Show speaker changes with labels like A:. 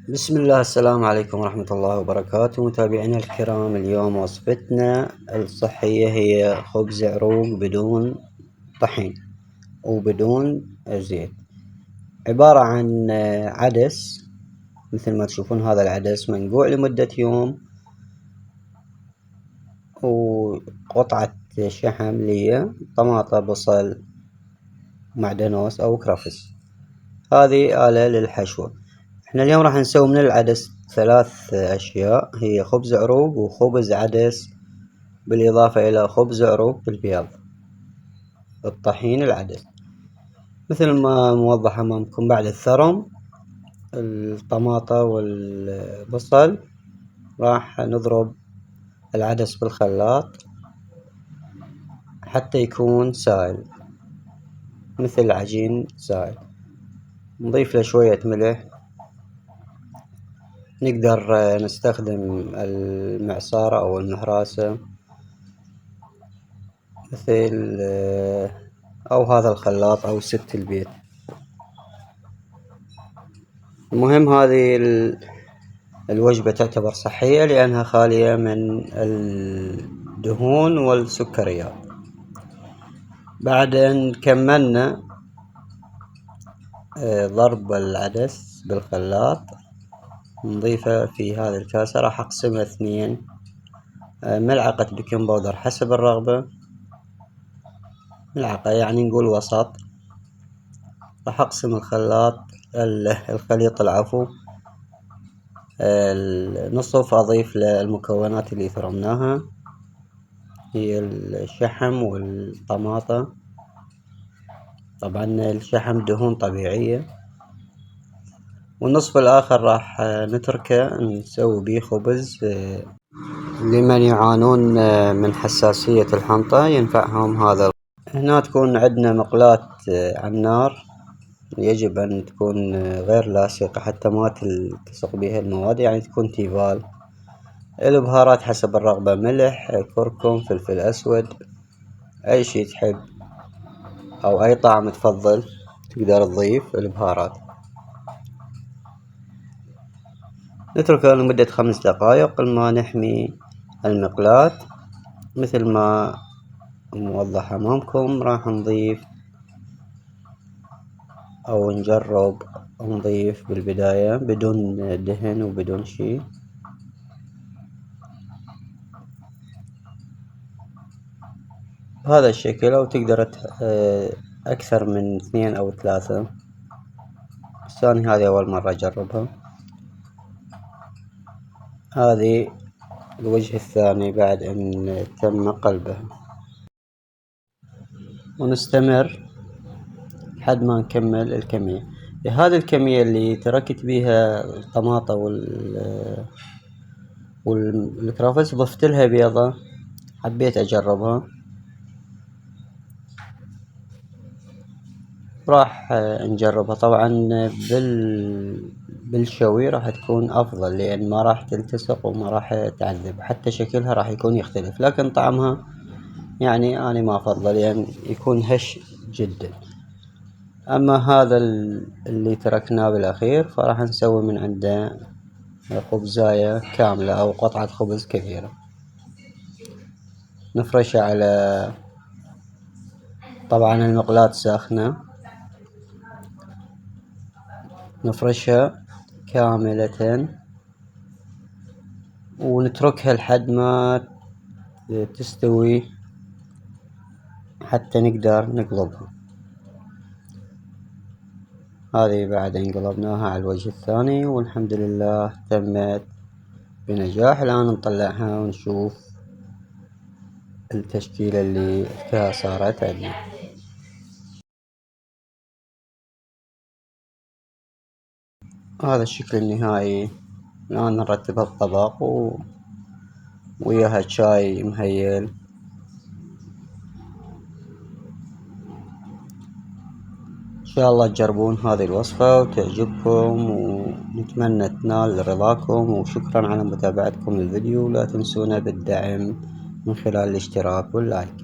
A: بسم الله، السلام عليكم ورحمة الله وبركاته. متابعينا الكرام، اليوم وصفتنا الصحية هي خبز عروق بدون طحين وبدون زيت. عبارة عن عدس، مثل ما تشوفون هذا العدس منقوع لمدة يوم، وقطعة شحم لي طماطة بصل معدنوس أو كرفس. هذه آلة للحشو. احنا اليوم راح نسوي من العدس 3 أشياء، هي خبز عروق وخبز عدس، بالإضافة إلى خبز عروق بالبياض، الطحين العدس. مثل ما موضح أمامكم، بعد الثرم الطماطة والبصل راح نضرب العدس بالخلاط حتى يكون سائل، مثل عجين سائل. نضيف له شوية ملح. نقدر نستخدم المعصارة أو المهراسة، مثل أو هذا الخلاط أو ست البيت. المهم هذه الوجبة تعتبر صحية لأنها خالية من الدهون والسكريات. بعد أن كملنا ضرب العدس بالخلاط، نضيفه في هذه الكاسة. راح أقسمها 2 ملعقة بيكنج باودر حسب الرغبة، ملعقة يعني نقول وسط. راح أقسم الخليط العفو النصف. أضيف للمكونات اللي ثرمناها، هي الشحم والطماطة. طبعا الشحم دهون طبيعية. والنصف الآخر راح نتركه نسوي بيه خبز. لمن يعانون من حساسية الحنطة ينفعهم هذا. هنا تكون عندنا مقلاة على النار، يجب أن تكون غير لاصقة حتى ما تلتصق بها المواد، يعني تكون تيفال. البهارات حسب الرغبة، ملح، كركم، فلفل أسود، أي شي تحب أو أي طعم تفضل تقدر تضيف البهارات. نتركها لمدة 5 دقائق لما نحمي المقلاة. مثل ما موضح أمامكم، راح نضيف أو نجرب نضيف بالبداية بدون دهن وبدون شي. بهذا الشكل، أو تقدر أكثر من 2 أو 3. بس أنا هذه أول مرة أجربها. هذه الوجه الثاني بعد أن تم قلبها، ونستمر لحد ما نكمل الكمية. هذه الكمية اللي تركت بيها الطماطة والكرفس، ضفت لها بيضة، حبيت أجربها. راح نجربها طبعا بالشوي، راح تكون أفضل لأن ما راح تلتصق وما راح تعذب، حتى شكلها راح يكون يختلف، لكن طعمها يعني أنا ما أفضل لأن يكون هش جدا. أما هذا اللي تركناه بالأخير، فراح نسوي من عنده خبزاية كاملة أو قطعة خبز كبيرة، نفرشها على، طبعا المقلاة ساخنة، نفرشها كاملة ونتركها لحد ما تستوي حتى نقدر نقلبها. هذه بعد ان قلبناها على الوجه الثاني، والحمد لله تمت بنجاح. الآن نطلعها ونشوف التشكيلة اللي فيها صارت عندنا. هذا الشكل النهائي. الآن نرتبها بطبق وياها شاي مهيل. إن شاء الله تجربون هذه الوصفة وتعجبكم، ونتمنى تنال رضاكم. وشكرا على متابعتكم للفيديو. لا تنسونا بالدعم من خلال الاشتراك واللايك.